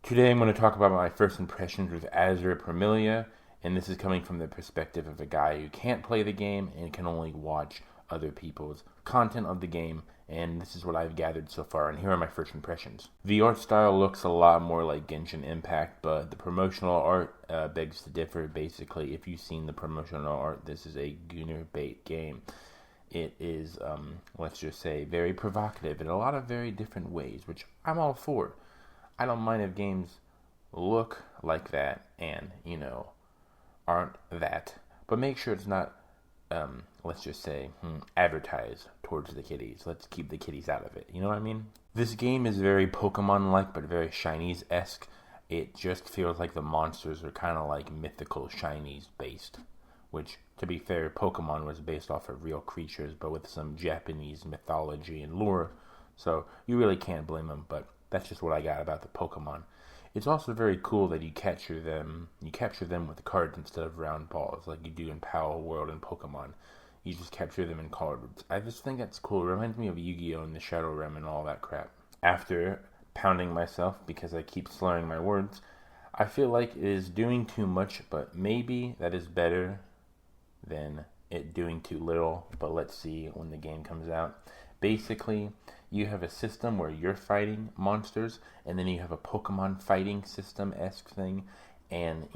Today I'm going to talk about my first impressions with Azur Promila, and this is coming from the perspective of a guy who can't play the game and can only watch other people's content of the game, and this is what I've gathered so far, and here are my first impressions. The art style looks a lot more like Genshin Impact, but the promotional art begs to differ. Basically, if you've seen the promotional art, this is a Gunner bait game. It is, let's just say, very provocative in a lot of very different ways, which I'm all for. I don't mind if games look like that and, aren't that. But make sure it's not, let's just say, advertised towards the kiddies. Let's keep the kiddies out of it. You know what I mean? This game is very Pokemon-like, but very Chinese-esque. It just feels like the monsters are kind of like mythical Chinese-based. Which, to be fair, Pokemon was based off of real creatures, but with some Japanese mythology and lore. So you really can't blame them, but that's just what I got about the Pokemon. It's also very cool that you capture them with cards instead of round balls like you do in Power World and Pokemon. You just capture them in cards. I just think that's cool. It reminds me of Yu-Gi-Oh! And the Shadow Realm and all that crap. After pounding myself because I keep slurring my words, I feel like it is doing too much, but maybe that is better than it doing too little. But let's see when the game comes out. Basically, you have a system where you're fighting monsters, and then you have a Pokemon fighting system-esque thing, and,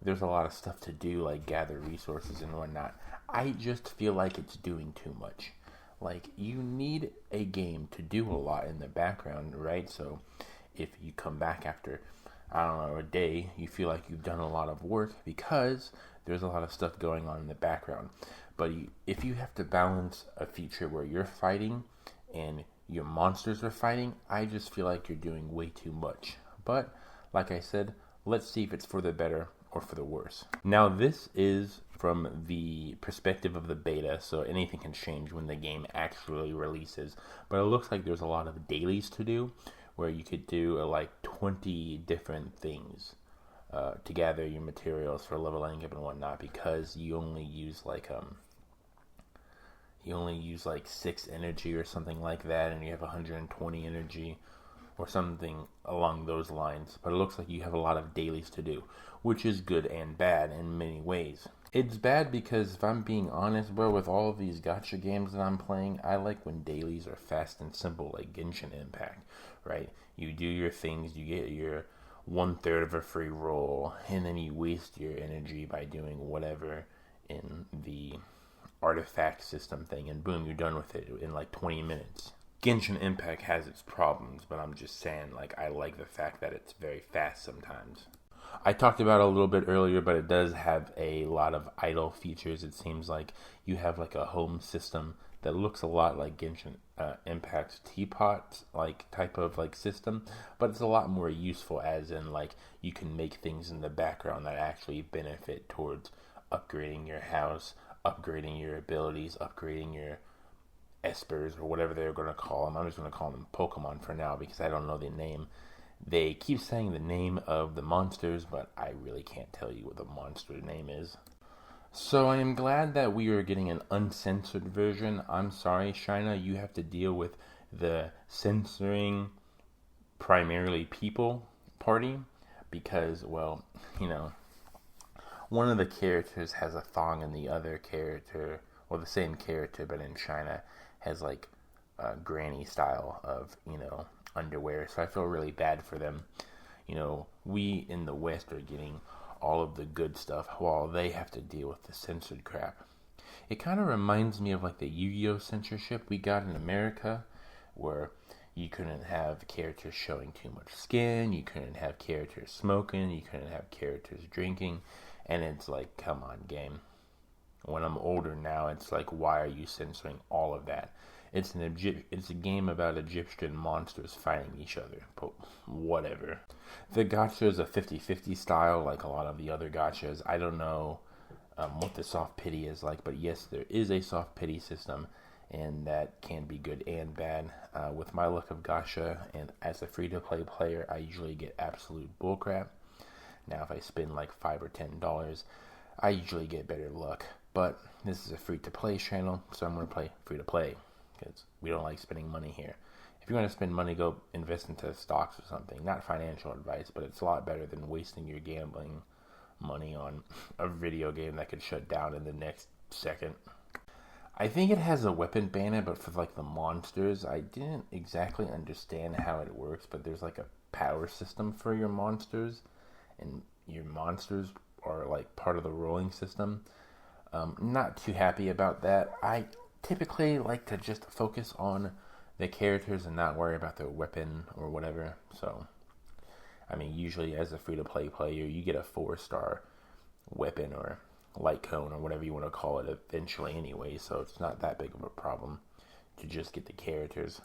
there's a lot of stuff to do, like gather resources and whatnot. I just feel like it's doing too much. Like, you need a game to do a lot in the background, right? So, if you come back after, a day, you feel like you've done a lot of work because there's a lot of stuff going on in the background. But if you have to balance a feature where you're fighting and your monsters are fighting, I just feel like you're doing way too much. But, like I said, let's see if it's for the better or for the worse. Now, this is from the perspective of the beta, so anything can change when the game actually releases. But it looks like there's a lot of dailies to do, where you could do like 20 different things to gather your materials for leveling up and whatnot, because you only use like 6 energy or something like that, and you have 120 energy or something along those lines. But it looks like you have a lot of dailies to do, which is good and bad in many ways. It's bad because, if I'm being honest, bro, with all of these gacha games that I'm playing, I like when dailies are fast and simple, like Genshin Impact, right? You do your things, you get your 1/3 of a free roll, and then you waste your energy by doing whatever in the artifact system thing, and boom, you're done with it in like 20 minutes. Genshin Impact has its problems, but I'm just saying, like, I like the fact that it's very fast sometimes. I talked about it a little bit earlier, but it does have a lot of idle features. It seems like you have like a home system that looks a lot like Genshin Impact's teapot like type of like system, but it's a lot more useful, as in like you can make things in the background that actually benefit towards upgrading your house, upgrading your abilities, upgrading your espers, or whatever they're going to call them. I'm just going to call them Pokemon for now because I don't know the name. They keep saying the name of the monsters, but I really can't tell you what the monster name is. So I am glad that we are getting an uncensored version. I'm sorry, China, you have to deal with the censoring primarily people party because, well, one of the characters has a thong and the other character, or the same character but in China, has like a granny style of, underwear. So I feel really bad for them. We in the West are getting all of the good stuff while they have to deal with the censored crap. It kind of reminds me of like the Yu-Gi-Oh! Censorship we got in America, where you couldn't have characters showing too much skin, you couldn't have characters smoking, you couldn't have characters drinking, and it's like, come on, game. When I'm older now, it's like, why are you censoring all of that? It's a game about Egyptian monsters fighting each other, but whatever. The gacha is a 50-50 style, like a lot of the other gachas. I don't know what the soft pity is like, but yes, there is a soft pity system, and that can be good and bad. With my luck of gacha, and as a free-to-play player, I usually get absolute bullcrap. Now, if I spend like $5 or $10, I usually get better luck. But this is a free-to-play channel, so I'm going to play free-to-play, because we don't like spending money here. If you're going to spend money, go invest into stocks or something. Not financial advice, but it's a lot better than wasting your gambling money on a video game that could shut down in the next second. I think it has a weapon banner, but for like the monsters, I didn't exactly understand how it works, but there's like a power system for your monsters, and your monsters are like part of the rolling system. Not too happy about that. I typically like to just focus on the characters and not worry about their weapon or whatever. So, I mean, usually as a free-to-play player, you get a 4-star weapon or light cone or whatever you want to call it eventually anyway, so it's not that big of a problem to just get the characters.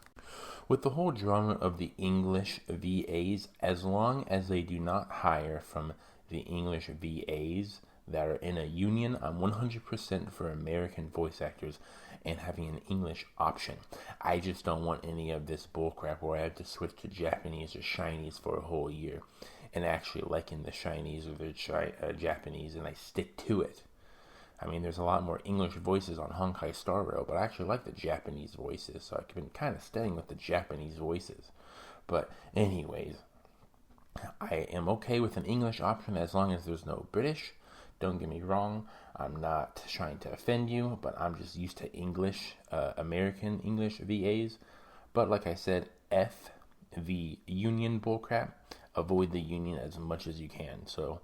With the whole drama of the English VAs, as long as they do not hire from the English VAs that are in a union, I'm 100% for American voice actors and having an English option. I just don't want any of this bullcrap where I have to switch to Japanese or Chinese for a whole year and actually liking the Chinese or the Japanese, and I stick to it. I mean, there's a lot more English voices on Honkai Star Rail, but I actually like the Japanese voices, so I've been kind of staying with the Japanese voices. But anyways, I am okay with an English option as long as there's no British. Don't get me wrong, I'm not trying to offend you, but I'm just used to English, American English VAs. But like I said, F the union bullcrap. Avoid the union as much as you can. So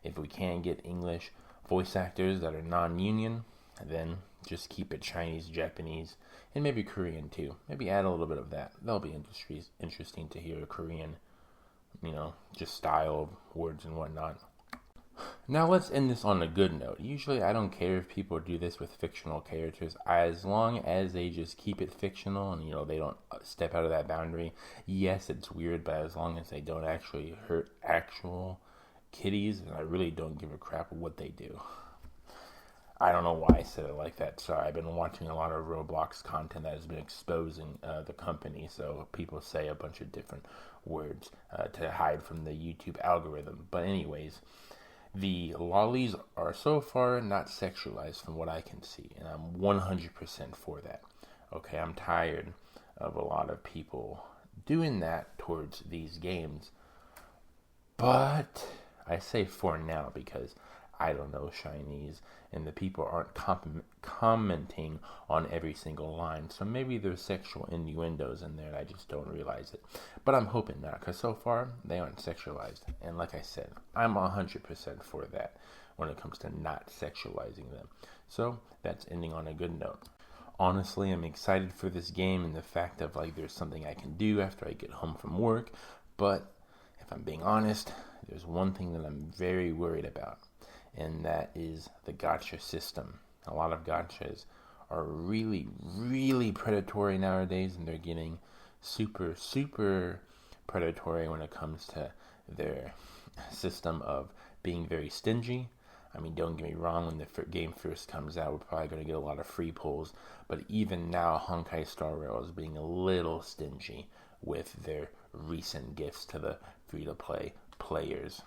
if we can get English voice actors that are non-union, then just keep it Chinese, Japanese, and maybe Korean too. Maybe add a little bit of that. That'll be interesting to hear a Korean, just style of words and whatnot. Now let's end this on a good note. Usually I don't care if people do this with fictional characters, as long as they just keep it fictional and they don't step out of that boundary. Yes, it's weird, but as long as they don't actually hurt actual kitties, and I really don't give a crap what they do. I don't know why I said it like that. Sorry, I've been watching a lot of Roblox content that has been exposing the company, so people say a bunch of different words to hide from the YouTube algorithm. But anyways, the lollies are so far not sexualized from what I can see, and I'm 100% for that. Okay, I'm tired of a lot of people doing that towards these games, but I say for now because I don't know Chinese, and the people aren't commenting on every single line. So maybe there's sexual innuendos in there and I just don't realize it. But I'm hoping not, because so far they aren't sexualized. And like I said, I'm 100% for that when it comes to not sexualizing them. So that's ending on a good note. Honestly, I'm excited for this game and the fact of there's something I can do after I get home from work. But if I'm being honest, there's one thing that I'm very worried about, and that is the gacha system. A lot of gachas are really, really predatory nowadays, and they're getting super, super predatory when it comes to their system of being very stingy. I mean, don't get me wrong, when the game first comes out, we're probably going to get a lot of free pulls, but even now, Honkai Star Rail is being a little stingy with their recent gifts to the free-to-play players.